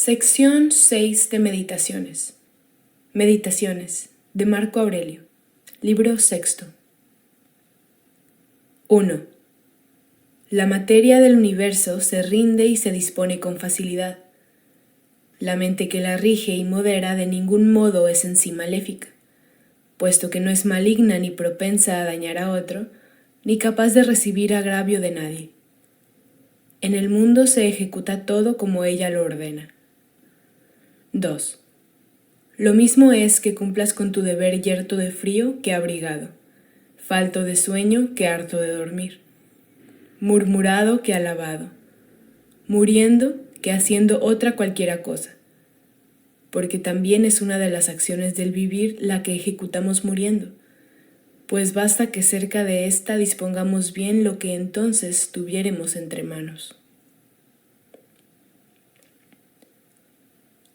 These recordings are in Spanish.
Sección 6 de Meditaciones. Meditaciones, de Marco Aurelio. Libro sexto. 1. La materia del universo se rinde y se dispone con facilidad. La mente que la rige y modera de ningún modo es en sí maléfica, puesto que no es maligna ni propensa a dañar a otro, ni capaz de recibir agravio de nadie. En el mundo se ejecuta todo como ella lo ordena. 2. Lo mismo es que cumplas con tu deber yerto de frío que abrigado, falto de sueño que harto de dormir, murmurado que alabado, muriendo que haciendo otra cualquiera cosa, porque también es una de las acciones del vivir la que ejecutamos muriendo, pues basta que cerca de ésta dispongamos bien lo que entonces tuviéremos entre manos.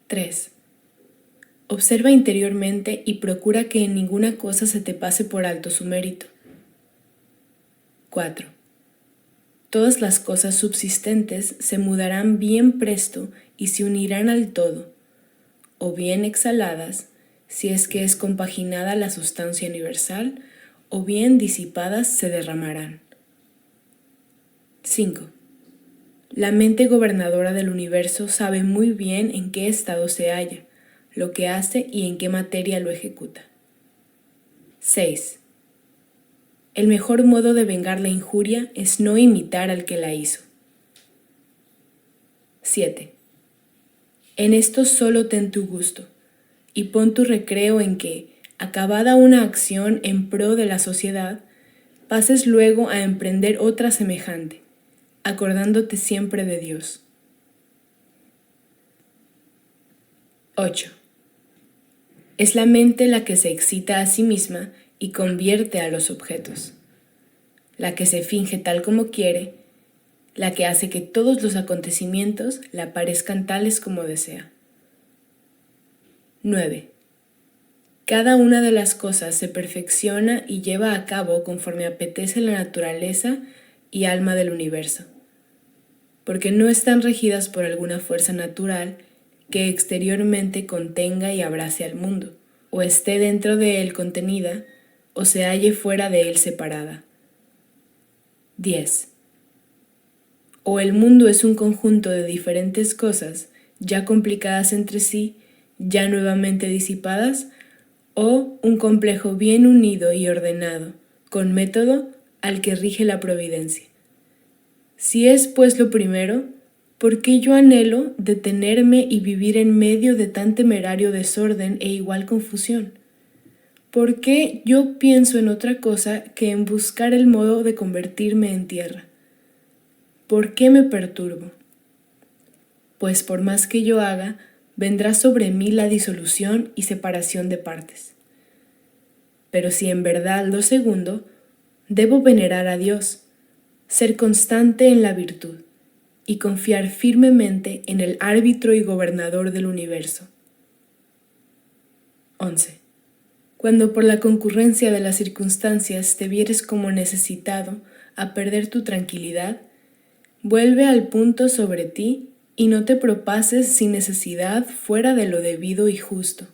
3. Observa interiormente y procura que en ninguna cosa se te pase por alto su mérito. 4. Todas las cosas subsistentes se mudarán bien presto y se unirán al todo, o bien exhaladas, si es que es compaginada la sustancia universal, o bien disipadas se derramarán. 5. La mente gobernadora del universo sabe muy bien en qué estado se halla, lo que hace y en qué materia lo ejecuta. 6. El mejor modo de vengar la injuria es no imitar al que la hizo. 7. En esto solo ten tu gusto, y pon tu recreo en que, acabada una acción en pro de la sociedad, pases luego a emprender otra semejante, acordándote siempre de Dios. 8. Es la mente la que se excita a sí misma y convierte a los objetos, la que se finge tal como quiere, la que hace que todos los acontecimientos le parezcan tales como desea. 9. Cada una de las cosas se perfecciona y lleva a cabo conforme apetece la naturaleza y alma del universo, porque no están regidas por alguna fuerza natural que exteriormente contenga y abrace al mundo, o esté dentro de él contenida, o se halle fuera de él separada. 10. O el mundo es un conjunto de diferentes cosas, ya complicadas entre sí, ya nuevamente disipadas, o un complejo bien unido y ordenado, con método al que rige la providencia. Si es pues lo primero, ¿por qué yo anhelo detenerme y vivir en medio de tan temerario desorden e igual confusión? ¿Por qué yo pienso en otra cosa que en buscar el modo de convertirme en tierra? ¿Por qué me perturbo? Pues por más que yo haga, vendrá sobre mí la disolución y separación de partes. Pero si en verdad lo segundo, debo venerar a Dios, ser constante en la virtud y confiar firmemente en el árbitro y gobernador del universo. 11. Cuando por la concurrencia de las circunstancias te vieres como necesitado a perder tu tranquilidad, vuelve al punto sobre ti y no te propases sin necesidad fuera de lo debido y justo,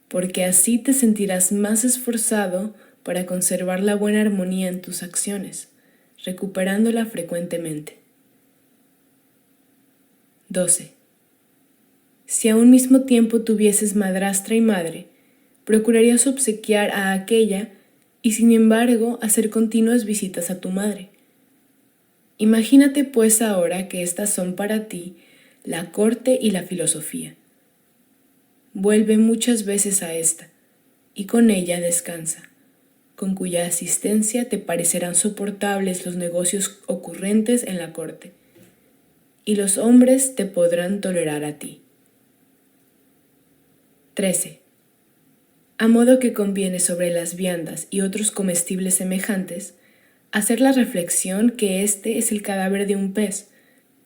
porque así te sentirás más esforzado para conservar la buena armonía en tus acciones, recuperándola frecuentemente. 12. Si a un mismo tiempo tuvieses madrastra y madre, procurarías obsequiar a aquella y sin embargo hacer continuas visitas a tu madre. Imagínate pues ahora que estas son para ti la corte y la filosofía. Vuelve muchas veces a esta y con ella descansa, con cuya asistencia te parecerán soportables los negocios ocurrentes en la corte, y los hombres te podrán tolerar a ti. 13. A modo que conviene sobre las viandas y otros comestibles semejantes, hacer la reflexión que este es el cadáver de un pez,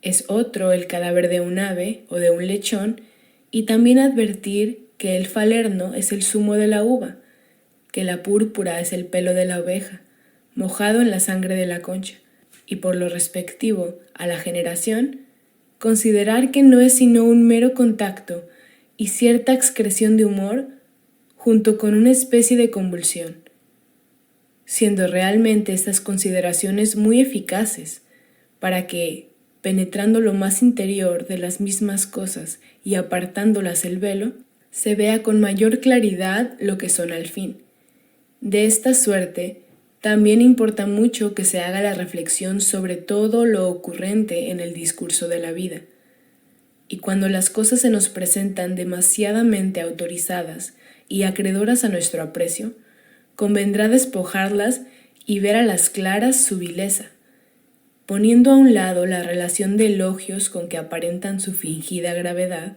es otro el cadáver de un ave o de un lechón, y también advertir que el falerno es el zumo de la uva, que la púrpura es el pelo de la oveja, mojado en la sangre de la concha, y por lo respectivo a la generación, considerar que no es sino un mero contacto y cierta excreción de humor junto con una especie de convulsión, siendo realmente estas consideraciones muy eficaces para que, penetrando lo más interior de las mismas cosas y apartándolas el velo, se vea con mayor claridad lo que son al fin. De esta suerte, también importa mucho que se haga la reflexión sobre todo lo ocurrente en el discurso de la vida. Y cuando las cosas se nos presentan demasiadamente autorizadas y acreedoras a nuestro aprecio, convendrá despojarlas y ver a las claras su vileza, poniendo a un lado la relación de elogios con que aparentan su fingida gravedad,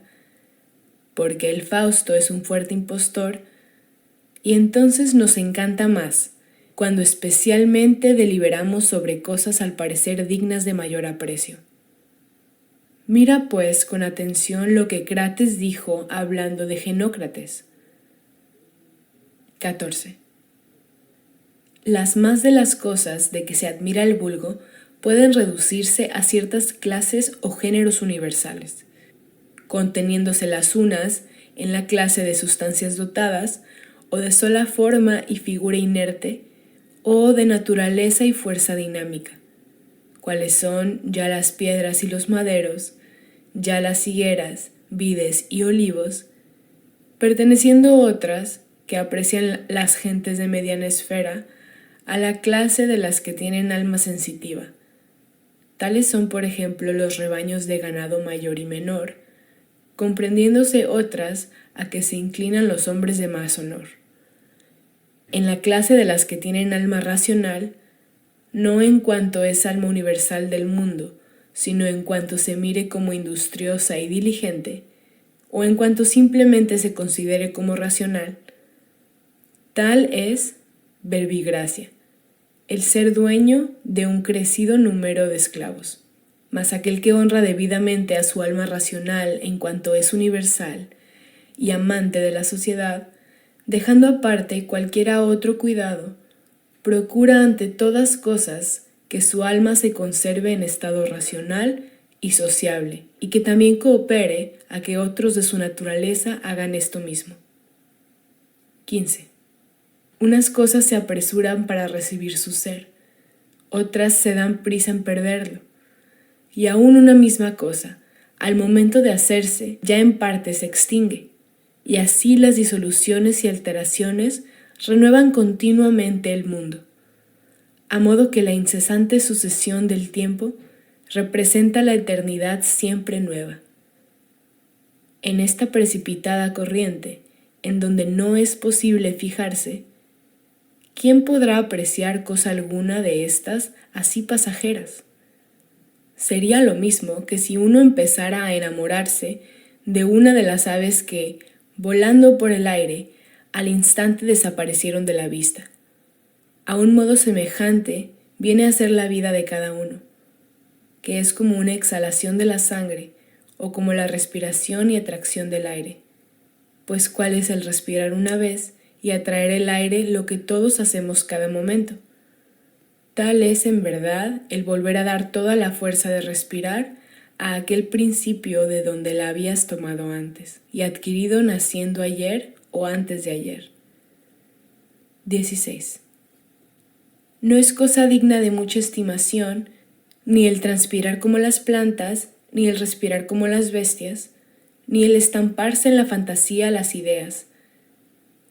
porque el Fausto es un fuerte impostor, y entonces nos encanta más, cuando especialmente deliberamos sobre cosas al parecer dignas de mayor aprecio. Mira pues con atención lo que Crates dijo hablando de Genócrates. 14. Las más de las cosas de que se admira el vulgo pueden reducirse a ciertas clases o géneros universales, conteniéndose las unas en la clase de sustancias dotadas, o de sola forma y figura inerte, o de naturaleza y fuerza dinámica, cuales son ya las piedras y los maderos, ya las higueras, vides y olivos, perteneciendo otras, que aprecian las gentes de mediana esfera, a la clase de las que tienen alma sensitiva. Tales son, por ejemplo, los rebaños de ganado mayor y menor, comprendiéndose otras a que se inclinan los hombres de más honor. En la clase de las que tienen alma racional, no en cuanto es alma universal del mundo, sino en cuanto se mire como industriosa y diligente, o en cuanto simplemente se considere como racional, tal es verbigracia, el ser dueño de un crecido número de esclavos. Mas aquel que honra debidamente a su alma racional en cuanto es universal y amante de la sociedad, dejando aparte cualquiera otro cuidado, procura ante todas cosas que su alma se conserve en estado racional y sociable, y que también coopere a que otros de su naturaleza hagan esto mismo. 15. Unas cosas se apresuran para recibir su ser, otras se dan prisa en perderlo, y aún una misma cosa, al momento de hacerse, ya en parte se extingue, y así las disoluciones y alteraciones renuevan continuamente el mundo, a modo que la incesante sucesión del tiempo representa la eternidad siempre nueva. En esta precipitada corriente, en donde no es posible fijarse, ¿quién podrá apreciar cosa alguna de estas así pasajeras? Sería lo mismo que si uno empezara a enamorarse de una de las aves que, volando por el aire, al instante desaparecieron de la vista. A un modo semejante viene a ser la vida de cada uno, que es como una exhalación de la sangre o como la respiración y atracción del aire, pues cuál es el respirar una vez y atraer el aire lo que todos hacemos cada momento. Tal es en verdad el volver a dar toda la fuerza de respirar a aquel principio de donde la habías tomado antes y adquirido naciendo ayer o antes de ayer. 16. No es cosa digna de mucha estimación ni el transpirar como las plantas, ni el respirar como las bestias, ni el estamparse en la fantasía las ideas,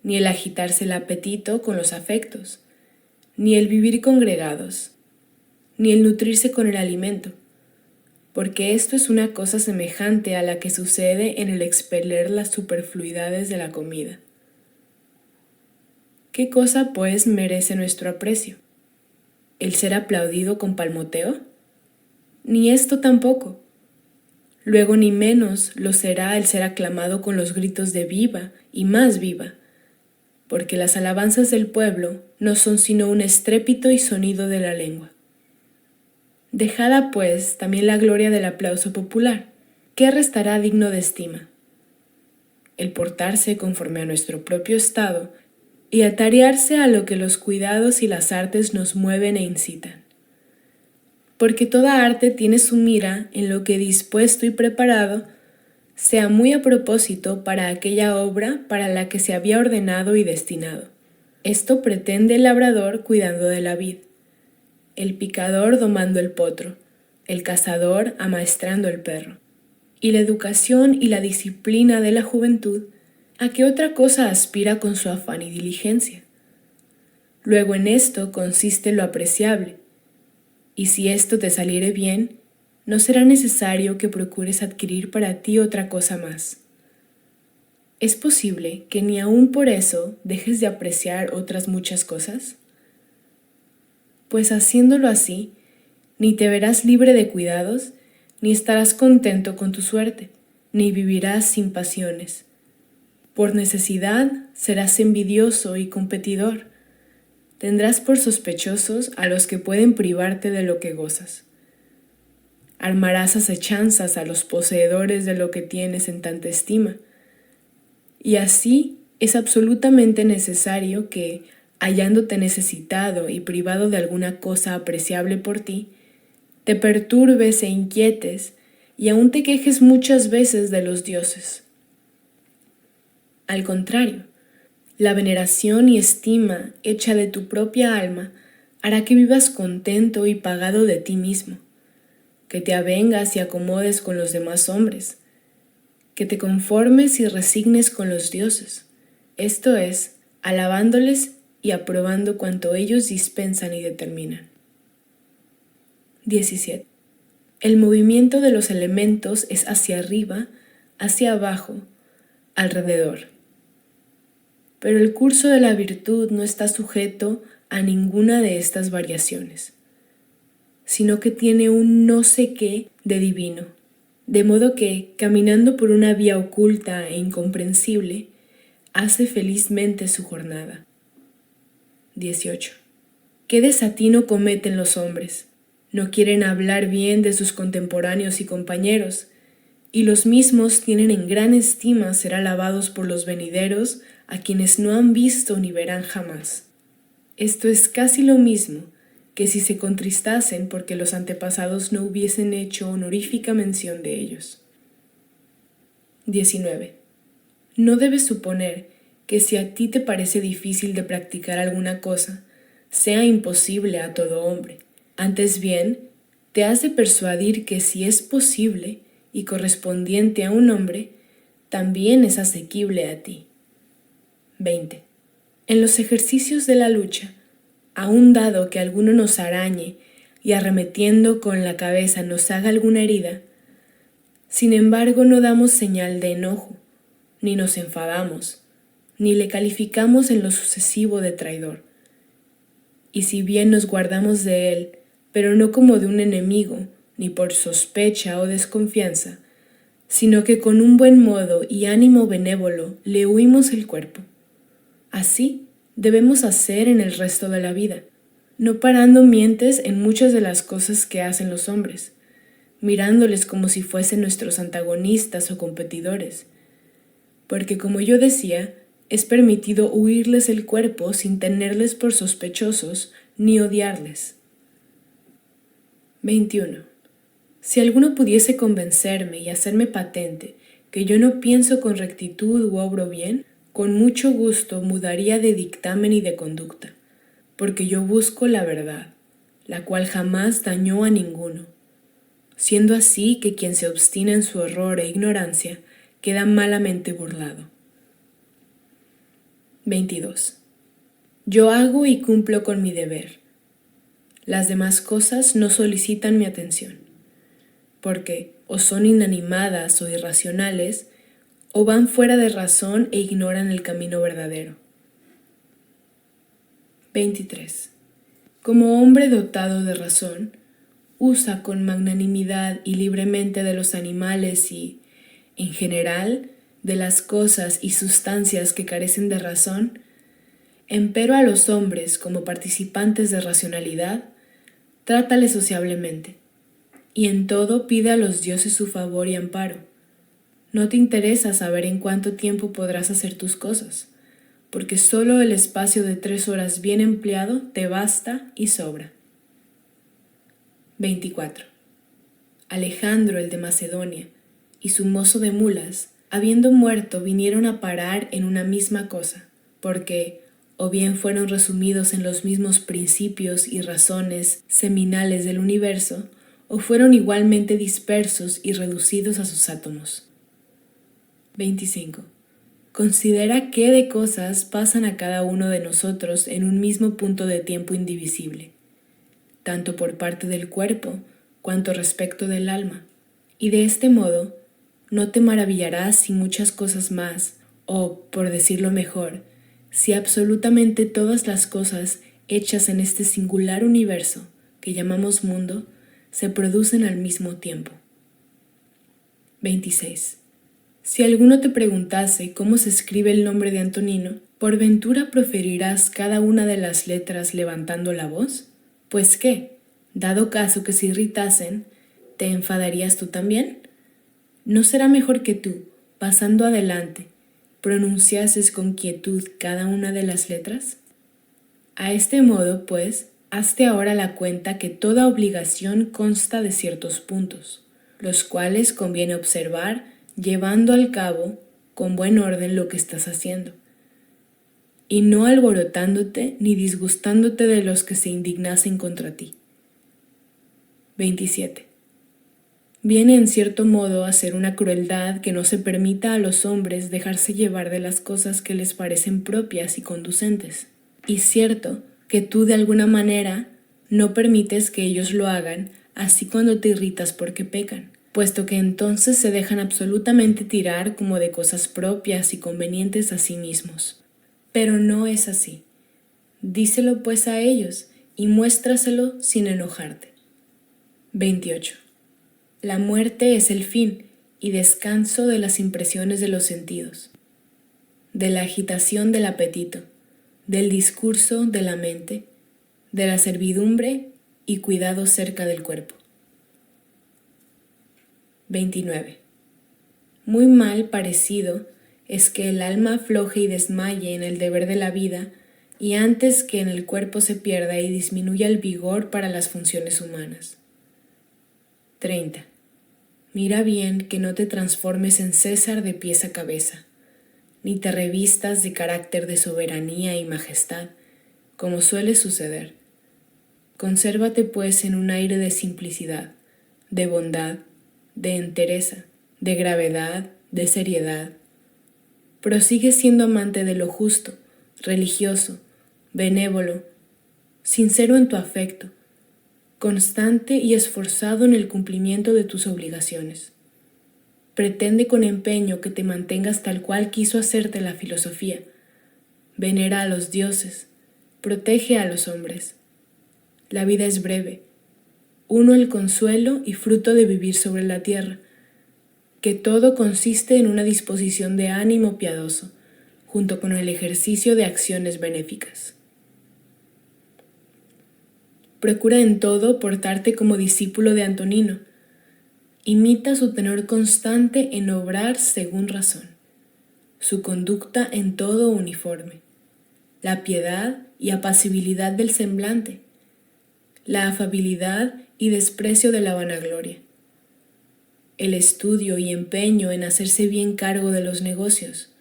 ni el agitarse el apetito con los afectos, ni el vivir congregados, ni el nutrirse con el alimento, porque esto es una cosa semejante a la que sucede en el expeler las superfluidades de la comida. ¿Qué cosa, pues, merece nuestro aprecio? ¿El ser aplaudido con palmoteo? Ni esto tampoco. Luego ni menos lo será el ser aclamado con los gritos de viva y más viva, porque las alabanzas del pueblo no son sino un estrépito y sonido de la lengua. Dejada, pues, también la gloria del aplauso popular, ¿qué restará digno de estima? El portarse conforme a nuestro propio estado y atarearse a lo que los cuidados y las artes nos mueven e incitan. porque toda arte tiene su mira en lo que dispuesto y preparado sea muy a propósito para aquella obra para la que se había ordenado y destinado. Esto pretende el labrador cuidando de la vid, el picador domando el potro, el cazador amaestrando el perro. Y la educación y la disciplina de la juventud, ¿a qué otra cosa aspira con su afán y diligencia? Luego en esto consiste lo apreciable, y si esto te saliere bien, no será necesario que procures adquirir para ti otra cosa más. ¿Es posible que ni aun por eso dejes de apreciar otras muchas cosas? Pues haciéndolo así, ni te verás libre de cuidados, ni estarás contento con tu suerte, ni vivirás sin pasiones. Por necesidad serás envidioso y competidor. Tendrás por sospechosos a los que pueden privarte de lo que gozas. Armarás acechanzas a los poseedores de lo que tienes en tanta estima. Y así es absolutamente necesario que, hallándote necesitado y privado de alguna cosa apreciable por ti, te perturbes e inquietes y aún te quejes muchas veces de los dioses. Al contrario, la veneración y estima hecha de tu propia alma hará que vivas contento y pagado de ti mismo, que te avengas y acomodes con los demás hombres, que te conformes y resignes con los dioses, esto es, alabándoles y aprobando cuanto ellos dispensan y determinan. 17. El movimiento de los elementos es hacia arriba, hacia abajo, alrededor. Pero el curso de la virtud no está sujeto a ninguna de estas variaciones, sino que tiene un no sé qué de divino, de modo que, caminando por una vía oculta e incomprensible, hace felizmente su jornada. 18. ¿Qué desatino cometen los hombres? No quieren hablar bien de sus contemporáneos y compañeros, y los mismos tienen en gran estima ser alabados por los venideros a quienes no han visto ni verán jamás. Esto es casi lo mismo que si se contristasen porque los antepasados no hubiesen hecho honorífica mención de ellos. 19. No debes suponer que si a ti te parece difícil de practicar alguna cosa, sea imposible a todo hombre. Antes bien, te has de persuadir que si es posible y correspondiente a un hombre, también es asequible a ti. 20. En los ejercicios de la lucha, aun dado que alguno nos arañe y arremetiendo con la cabeza nos haga alguna herida, sin embargo no damos señal de enojo, ni nos enfadamos, ni le calificamos en lo sucesivo de traidor. Y si bien nos guardamos de él, pero no como de un enemigo, ni por sospecha o desconfianza, sino que con un buen modo y ánimo benévolo le huimos el cuerpo. Así debemos hacer en el resto de la vida, no parando mientes en muchas de las cosas que hacen los hombres, mirándoles como si fuesen nuestros antagonistas o competidores, porque como yo decía, es permitido huirles el cuerpo sin tenerles por sospechosos ni odiarles. 21. Si alguno pudiese convencerme y hacerme patente que yo no pienso con rectitud u obro bien, con mucho gusto mudaría de dictamen y de conducta, porque yo busco la verdad, la cual jamás dañó a ninguno, siendo así que quien se obstina en su error e ignorancia queda malamente burlado. 22. Yo hago y cumplo con mi deber. Las demás cosas no solicitan mi atención, porque o son inanimadas o irracionales, o van fuera de razón e ignoran el camino verdadero. 23. Como hombre dotado de razón, usa con magnanimidad y libremente de los animales y, en general, de las cosas y sustancias que carecen de razón, empero a los hombres como participantes de racionalidad, trátales sociablemente, y en todo pide a los dioses su favor y amparo. No te interesa saber en cuánto tiempo podrás hacer tus cosas, porque solo el espacio de 3 horas bien empleado te basta y sobra. 24. Alejandro el de Macedonia y su mozo de mulas, habiendo muerto, vinieron a parar en una misma cosa, porque o bien fueron resumidos en los mismos principios y razones seminales del universo, o fueron igualmente dispersos y reducidos a sus átomos. 25. Considera qué de cosas pasan a cada uno de nosotros en un mismo punto de tiempo indivisible, tanto por parte del cuerpo cuanto respecto del alma, y de este modo no te maravillarás si muchas cosas más, o, por decirlo mejor, si absolutamente todas las cosas hechas en este singular universo que llamamos mundo se producen al mismo tiempo. 26. Si alguno te preguntase cómo se escribe el nombre de Antonino, ¿por ventura proferirás cada una de las letras levantando la voz? Pues qué, dado caso que se irritasen, ¿te enfadarías tú también? ¿No será mejor que tú, pasando adelante, pronunciases con quietud cada una de las letras? A este modo, pues, hazte ahora la cuenta que toda obligación consta de ciertos puntos, los cuales conviene observar llevando al cabo con buen orden lo que estás haciendo, y no alborotándote ni disgustándote de los que se indignasen contra ti. 27. Viene en cierto modo a ser una crueldad que no se permita a los hombres dejarse llevar de las cosas que les parecen propias y conducentes. Y cierto que tú de alguna manera no permites que ellos lo hagan, así cuando te irritas porque pecan, puesto que entonces se dejan absolutamente tirar como de cosas propias y convenientes a sí mismos. Pero no es así. Díselo pues a ellos y muéstraselo sin enojarte. 28. La muerte es el fin y descanso de las impresiones de los sentidos, de la agitación del apetito, del discurso de la mente, de la servidumbre y cuidado cerca del cuerpo. 29. Muy mal parecido es que el alma afloje y desmaye en el deber de la vida y antes que en el cuerpo se pierda y disminuya el vigor para las funciones humanas. 30. Mira bien que no te transformes en César de pies a cabeza, ni te revistas de carácter de soberanía y majestad, como suele suceder. Consérvate pues en un aire de simplicidad, de bondad, de entereza, de gravedad, de seriedad. Prosigue siendo amante de lo justo, religioso, benévolo, sincero en tu afecto, constante y esforzado en el cumplimiento de tus obligaciones. Pretende con empeño que te mantengas tal cual quiso hacerte la filosofía. Venera a los dioses, protege a los hombres. La vida es breve, uno el consuelo y fruto de vivir sobre la tierra, que todo consiste en una disposición de ánimo piadoso, junto con el ejercicio de acciones benéficas. Procura en todo portarte como discípulo de Antonino. Imita su tenor constante en obrar según razón, su conducta en todo uniforme, la piedad y apacibilidad del semblante, la afabilidad y desprecio de la vanagloria, el estudio y empeño en hacerse bien cargo de los negocios,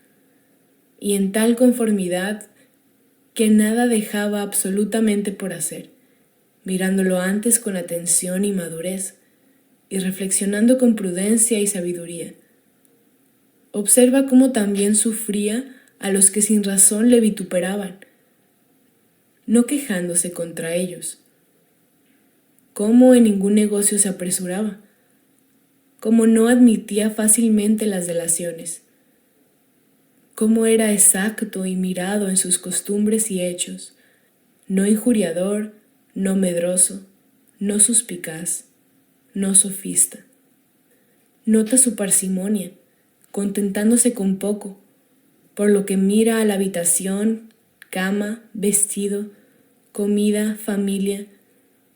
y en tal conformidad que nada dejaba absolutamente por hacer, mirándolo antes con atención y madurez, y reflexionando con prudencia y sabiduría. Observa cómo también sufría a los que sin razón le vituperaban, no quejándose contra ellos. Cómo en ningún negocio se apresuraba, cómo no admitía fácilmente las delaciones, cómo era exacto y mirado en sus costumbres y hechos, no injuriador, no medroso, no suspicaz, no sofista. Nota su parsimonia, contentándose con poco, por lo que mira a la habitación, cama, vestido, comida, familia,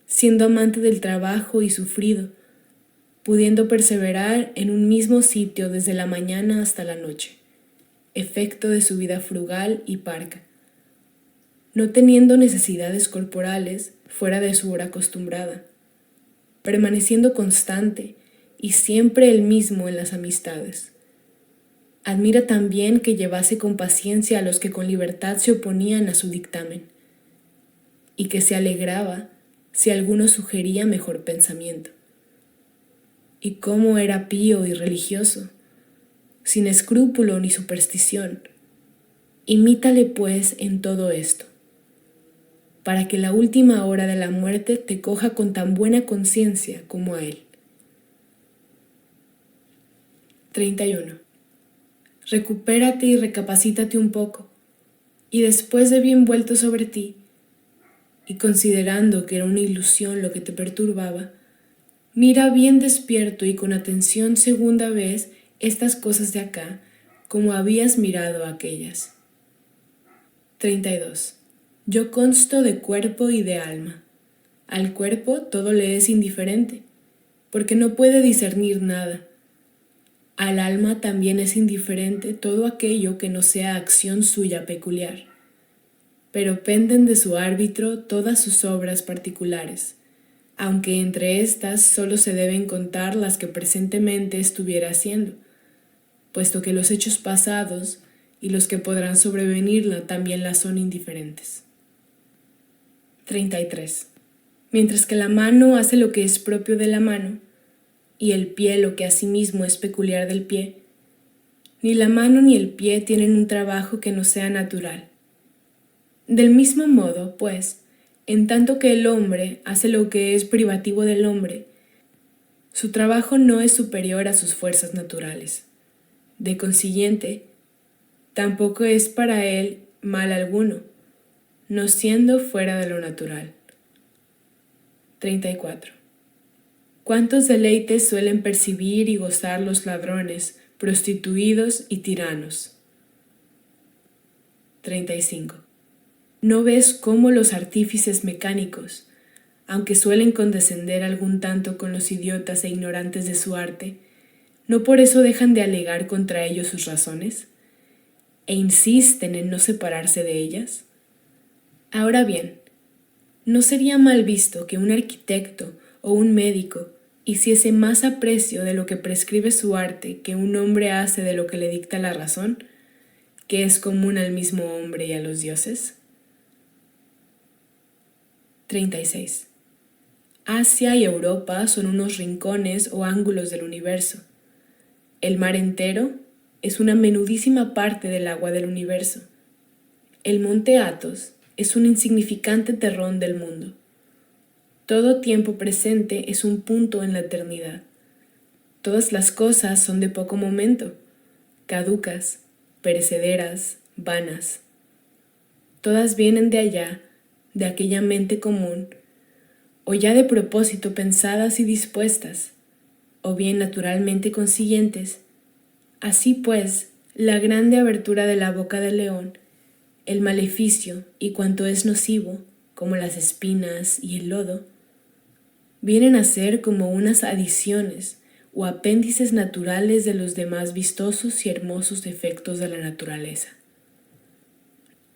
siendo amante del trabajo y sufrido, pudiendo perseverar en un mismo sitio desde la mañana hasta la noche, efecto de su vida frugal y parca, no teniendo necesidades corporales fuera de su hora acostumbrada, permaneciendo constante y siempre el mismo en las amistades. Admira también que llevase con paciencia a los que con libertad se oponían a su dictamen, y que se alegraba si alguno sugería mejor pensamiento. Y cómo era pío y religioso, sin escrúpulo ni superstición. Imítale pues en todo esto, para que la última hora de la muerte te coja con tan buena conciencia como a él. 31. Recupérate y recapacítate un poco, y después de bien vuelto sobre ti, y considerando que era una ilusión lo que te perturbaba, mira bien despierto y con atención segunda vez estas cosas de acá, como habías mirado aquellas. 32. Yo consto de cuerpo y de alma. Al cuerpo todo le es indiferente, porque no puede discernir nada. Al alma también es indiferente todo aquello que no sea acción suya peculiar, pero penden de su árbitro todas sus obras particulares, aunque entre éstas solo se deben contar las que presentemente estuviera haciendo, puesto que los hechos pasados y los que podrán sobrevenirla también la son indiferentes. 33. Mientras que la mano hace lo que es propio de la mano, y el pie lo que asimismo es peculiar del pie, ni la mano ni el pie tienen un trabajo que no sea natural. Del mismo modo, pues, en tanto que el hombre hace lo que es privativo del hombre, su trabajo no es superior a sus fuerzas naturales. De consiguiente, tampoco es para él mal alguno, no siendo fuera de lo natural. 34. ¿Cuántos deleites suelen percibir y gozar los ladrones, prostituidos y tiranos? 35. ¿No ves cómo los artífices mecánicos, aunque suelen condescender algún tanto con los idiotas e ignorantes de su arte, no por eso dejan de alegar contra ellos sus razones, e insisten en no separarse de ellas? Ahora bien, ¿no sería mal visto que un arquitecto o un médico hiciese más aprecio de lo que prescribe su arte que un hombre hace de lo que le dicta la razón, que es común al mismo hombre y a los dioses? 36. Asia y Europa son unos rincones o ángulos del universo. El mar entero es una menudísima parte del agua del universo. El monte Athos es un insignificante terrón del mundo. Todo tiempo presente es un punto en la eternidad. Todas las cosas son de poco momento, caducas, perecederas, vanas. Todas vienen de allá, de aquella mente común, o ya de propósito pensadas y dispuestas, o bien naturalmente consiguientes. Así pues, la grande abertura de la boca del león, el maleficio y cuanto es nocivo, como las espinas y el lodo, vienen a ser como unas adiciones o apéndices naturales de los demás vistosos y hermosos efectos de la naturaleza.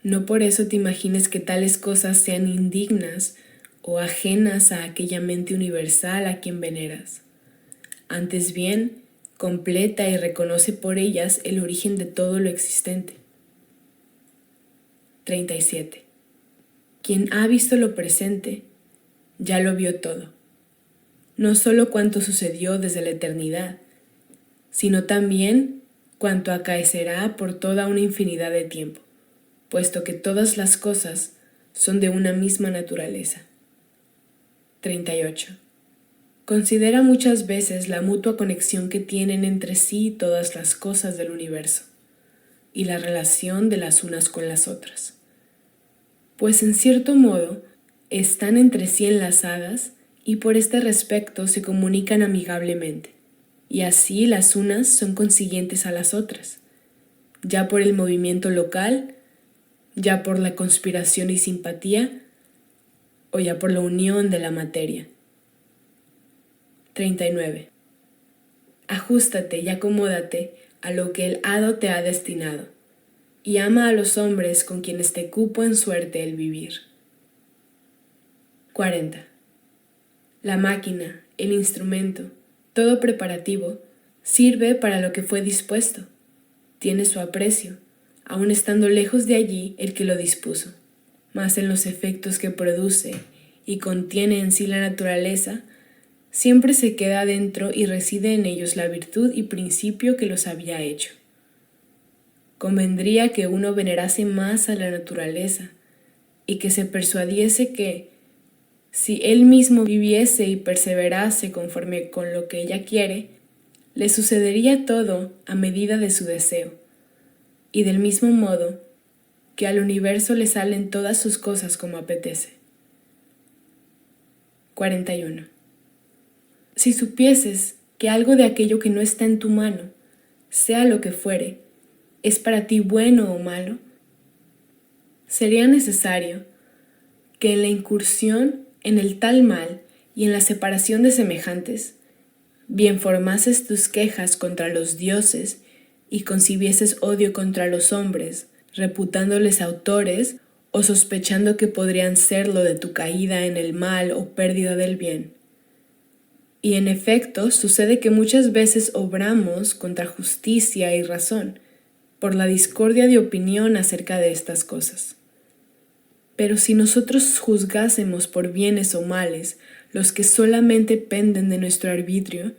No por eso te imagines que tales cosas sean indignas o ajenas a aquella mente universal a quien veneras. Antes bien, completa y reconoce por ellas el origen de todo lo existente. 37. Quien ha visto lo presente, ya lo vio todo. No solo cuanto sucedió desde la eternidad, sino también cuanto acaecerá por toda una infinidad de tiempo, puesto que todas las cosas son de una misma naturaleza. 38. Considera muchas veces la mutua conexión que tienen entre sí todas las cosas del universo, y la relación de las unas con las otras. Pues en cierto modo están entre sí enlazadas y por este respecto se comunican amigablemente, y así las unas son consiguientes a las otras, ya por el movimiento local, ya por la conspiración y simpatía, o ya por la unión de la materia. 39. Ajústate y acomódate a lo que el hado te ha destinado, y ama a los hombres con quienes te cupo en suerte el vivir. 40. La máquina, el instrumento, todo preparativo, sirve para lo que fue dispuesto. Tiene su aprecio, aun estando lejos de allí el que lo dispuso. Mas en los efectos que produce y contiene en sí la naturaleza, siempre se queda dentro y reside en ellos la virtud y principio que los había hecho. Convendría que uno venerase más a la naturaleza y que se persuadiese que, si él mismo viviese y perseverase conforme con lo que ella quiere, le sucedería todo a medida de su deseo, y del mismo modo que al universo le salen todas sus cosas como apetece. 41. Si supieses que algo de aquello que no está en tu mano, sea lo que fuere, es para ti bueno o malo, sería necesario que en la incursión en el tal mal y en la separación de semejantes, bien formases tus quejas contra los dioses y concibieses odio contra los hombres, reputándoles autores o sospechando que podrían serlo de tu caída en el mal o pérdida del bien. Y en efecto sucede que muchas veces obramos contra justicia y razón, por la discordia de opinión acerca de estas cosas. Pero si nosotros juzgásemos por bienes o males los que solamente penden de nuestro arbitrio,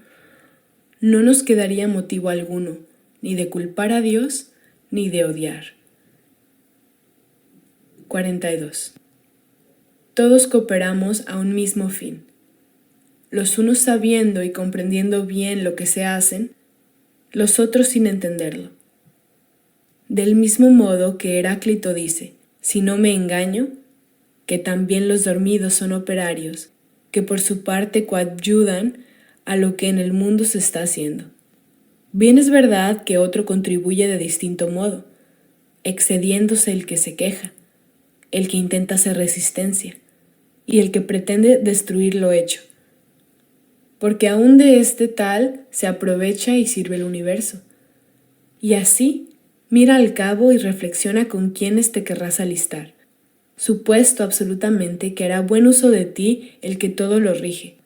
no nos quedaría motivo alguno, ni de culpar a Dios, ni de odiar. 42. Todos cooperamos a un mismo fin. Los unos sabiendo y comprendiendo bien lo que se hacen, los otros sin entenderlo. Del mismo modo que Heráclito dice, si no me engaño, que también los dormidos son operarios, que por su parte coadyudan a lo que en el mundo se está haciendo. Bien es verdad que otro contribuye de distinto modo, excediéndose el que se queja, el que intenta hacer resistencia, y el que pretende destruir lo hecho, porque aún de este tal se aprovecha y sirve el universo. Y así, mira al cabo y reflexiona con quiénes te querrás alistar, supuesto absolutamente que hará buen uso de ti el que todo lo rige,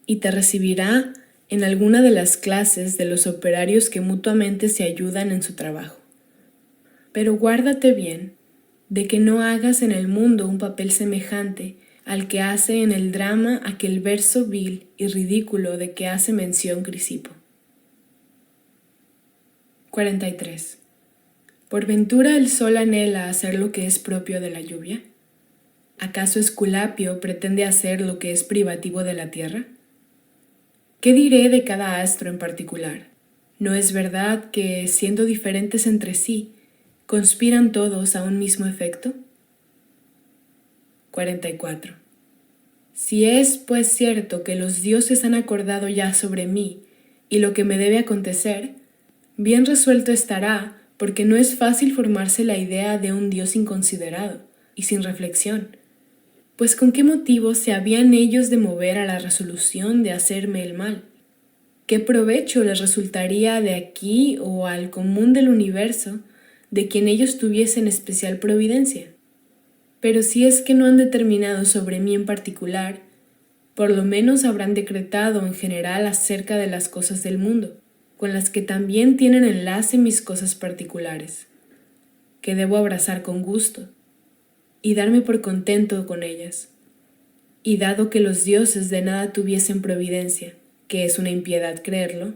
y te recibirá en alguna de las clases de los operarios que mutuamente se ayudan en su trabajo. Pero guárdate bien de que no hagas en el mundo un papel semejante al que hace en el drama aquel verso vil y ridículo de que hace mención Crisipo. 43. ¿Por ventura el sol anhela hacer lo que es propio de la lluvia? ¿Acaso Esculapio pretende hacer lo que es privativo de la tierra? ¿Qué diré de cada astro en particular? ¿No es verdad que, siendo diferentes entre sí, conspiran todos a un mismo efecto? 44. Si es, pues, cierto que los dioses han acordado ya sobre mí y lo que me debe acontecer, bien resuelto estará, porque no es fácil formarse la idea de un Dios inconsiderado y sin reflexión, pues ¿con qué motivo se habían ellos de mover a la resolución de hacerme el mal? ¿Qué provecho les resultaría de aquí o al común del universo de quien ellos tuviesen especial providencia? Pero si es que no han determinado sobre mí en particular, por lo menos habrán decretado en general acerca de las cosas del mundo, con las que también tienen enlace mis cosas particulares, que debo abrazar con gusto y darme por contento con ellas. Y dado que los dioses de nada tuviesen providencia, que es una impiedad creerlo,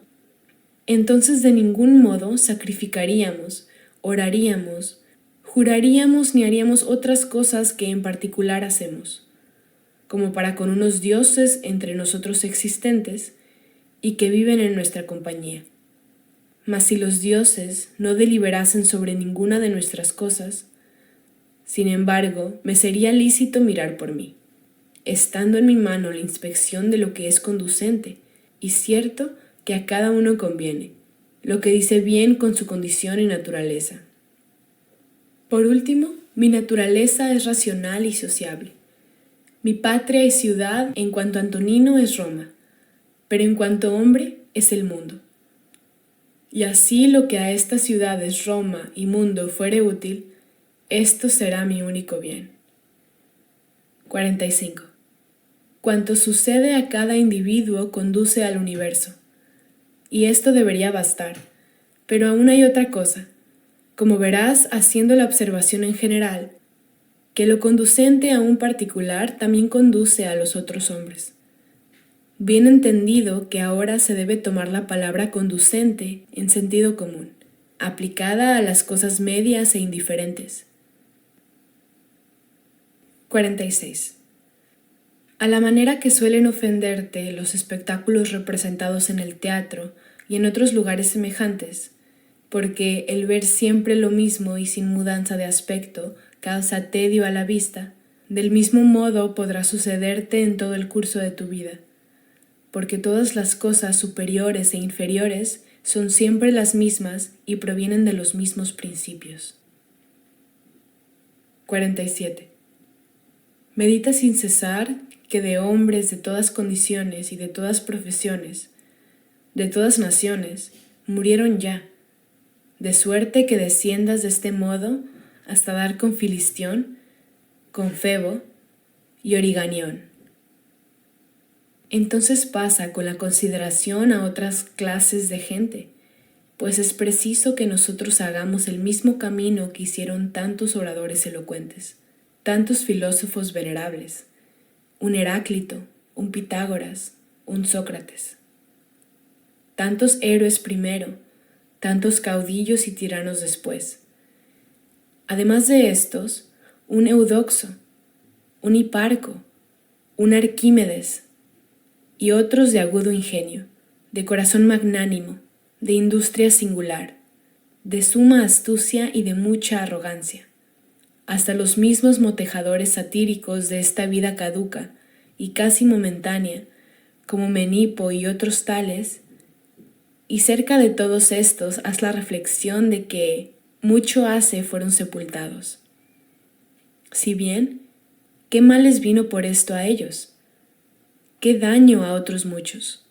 entonces de ningún modo sacrificaríamos, oraríamos, juraríamos ni haríamos otras cosas que en particular hacemos, como para con unos dioses entre nosotros existentes y que viven en nuestra compañía. Mas si los dioses no deliberasen sobre ninguna de nuestras cosas, sin embargo, me sería lícito mirar por mí, estando en mi mano la inspección de lo que es conducente y cierto que a cada uno conviene, lo que dice bien con su condición y naturaleza. Por último, mi naturaleza es racional y sociable. Mi patria y ciudad en cuanto a Antonino es Roma, pero en cuanto hombre es el mundo. Y así lo que a estas ciudades Roma y mundo fuere útil, esto será mi único bien. 45. Cuanto sucede a cada individuo conduce al universo. Y esto debería bastar. Pero aún hay otra cosa. Como verás haciendo la observación en general, que lo conducente a un particular también conduce a los otros hombres. Bien entendido que ahora se debe tomar la palabra conducente en sentido común, aplicada a las cosas medias e indiferentes. 46. A la manera que suelen ofenderte los espectáculos representados en el teatro y en otros lugares semejantes, porque el ver siempre lo mismo y sin mudanza de aspecto causa tedio a la vista, del mismo modo podrá sucederte en todo el curso de tu vida, porque todas las cosas superiores e inferiores son siempre las mismas y provienen de los mismos principios. 47. Medita sin cesar que de hombres de todas condiciones y de todas profesiones, de todas naciones, murieron ya, de suerte que desciendas de este modo hasta dar con Filistión, con Febo y Origanión. Entonces pasa con la consideración a otras clases de gente, pues es preciso que nosotros hagamos el mismo camino que hicieron tantos oradores elocuentes, tantos filósofos venerables, un Heráclito, un Pitágoras, un Sócrates. Tantos héroes primero, tantos caudillos y tiranos después. Además de estos, un Eudoxo, un Hiparco, un Arquímedes y otros de agudo ingenio, de corazón magnánimo, de industria singular, de suma astucia y de mucha arrogancia. Hasta los mismos motejadores satíricos de esta vida caduca y casi momentánea, como Menipo y otros tales, y cerca de todos estos haz la reflexión de que mucho hace fueron sepultados. Si bien, ¿qué mal les vino por esto a ellos? ¿Qué daño a otros muchos?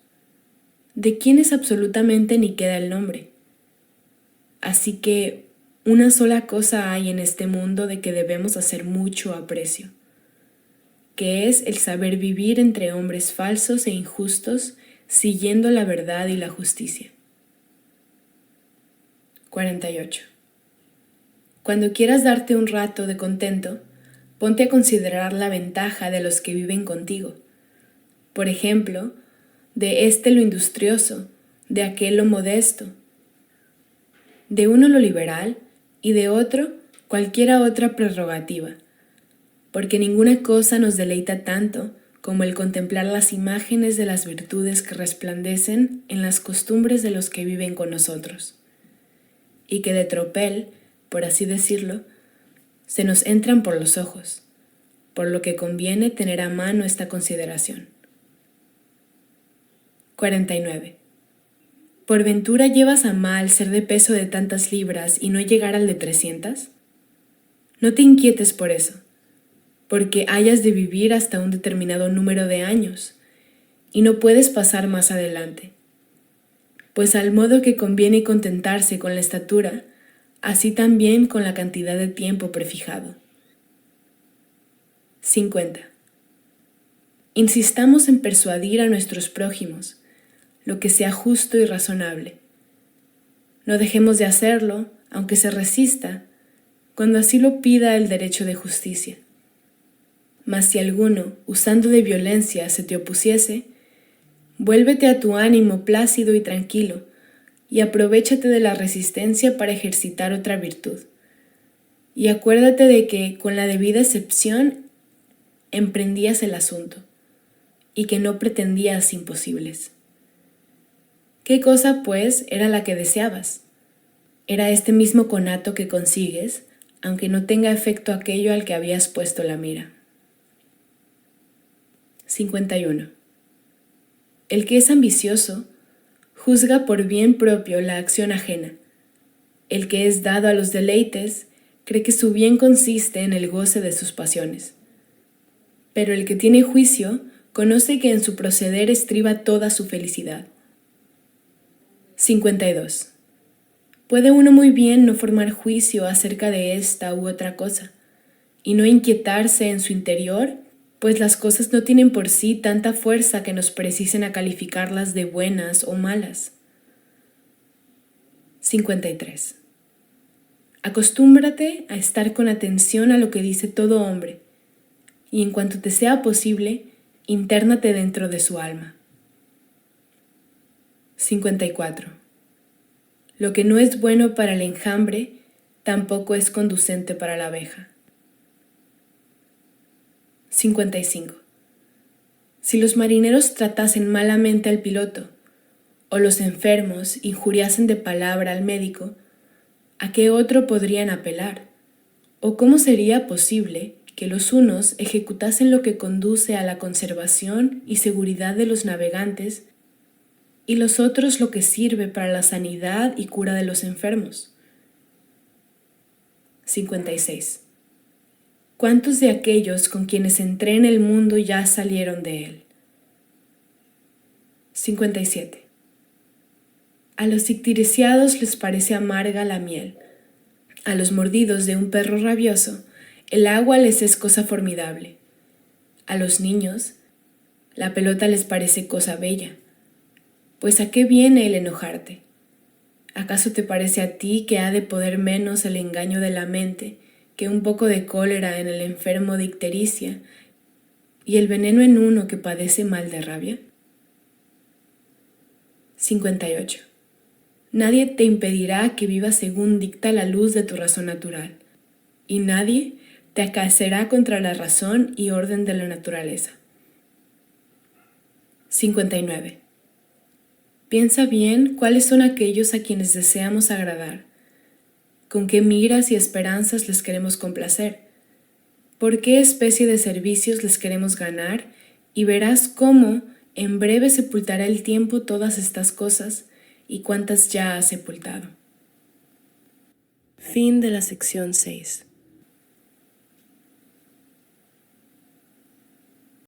De quienes absolutamente ni queda el nombre. Así que una sola cosa hay en este mundo de que debemos hacer mucho aprecio, que es el saber vivir entre hombres falsos e injustos, siguiendo la verdad y la justicia. 48. Cuando quieras darte un rato de contento, ponte a considerar la ventaja de los que viven contigo. Por ejemplo, de este lo industrioso, de aquel lo modesto, de uno lo liberal y de otro cualquiera otra prerrogativa, porque ninguna cosa nos deleita tanto como el contemplar las imágenes de las virtudes que resplandecen en las costumbres de los que viven con nosotros, y que de tropel, por así decirlo, se nos entran por los ojos, por lo que conviene tener a mano esta consideración. 49. ¿Por ventura llevas a mal ser de peso de tantas libras y no llegar al de 300? No te inquietes por eso, porque hayas de vivir hasta un determinado número de años, y no puedes pasar más adelante. Pues al modo que conviene contentarse con la estatura, así también con la cantidad de tiempo prefijado. 50. Insistamos en persuadir a nuestros prójimos, lo que sea justo y razonable. No dejemos de hacerlo, aunque se resista, cuando así lo pida el derecho de justicia. Mas si alguno, usando de violencia, se te opusiese, vuélvete a tu ánimo plácido y tranquilo, y aprovéchate de la resistencia para ejercitar otra virtud. Y acuérdate de que, con la debida excepción, emprendías el asunto, y que no pretendías imposibles. ¿Qué cosa, pues, era la que deseabas? Era este mismo conato que consigues, aunque no tenga efecto aquello al que habías puesto la mira. 51. El que es ambicioso, juzga por bien propio la acción ajena. El que es dado a los deleites, cree que su bien consiste en el goce de sus pasiones. Pero el que tiene juicio, conoce que en su proceder estriba toda su felicidad. 52. Puede uno muy bien no formar juicio acerca de esta u otra cosa, y no inquietarse en su interior pues las cosas no tienen por sí tanta fuerza que nos precisen a calificarlas de buenas o malas. 53. Acostúmbrate a estar con atención a lo que dice todo hombre, y en cuanto te sea posible, intérnate dentro de su alma. 54. Lo que no es bueno para el enjambre, tampoco es conducente para la abeja. 55. Si los marineros tratasen malamente al piloto, o los enfermos injuriasen de palabra al médico, ¿a qué otro podrían apelar? ¿O cómo sería posible que los unos ejecutasen lo que conduce a la conservación y seguridad de los navegantes, y los otros lo que sirve para la sanidad y cura de los enfermos? 56. ¿Cuántos de aquellos con quienes entré en el mundo ya salieron de él? 57. A los ictiriciados les parece amarga la miel. A los mordidos de un perro rabioso, el agua les es cosa formidable. A los niños, la pelota les parece cosa bella. Pues ¿a qué viene el enojarte? ¿Acaso te parece a ti que ha de poder menos el engaño de la mente que un poco de cólera en el enfermo de ictericia y el veneno en uno que padece mal de rabia? 58. Nadie te impedirá que vivas según dicta la luz de tu razón natural, y nadie te acaecerá contra la razón y orden de la naturaleza. 59. Piensa bien cuáles son aquellos a quienes deseamos agradar, con qué miras y esperanzas les queremos complacer, por qué especie de servicios les queremos ganar, y verás cómo en breve sepultará el tiempo todas estas cosas y cuántas ya ha sepultado. Fin de la sección 6.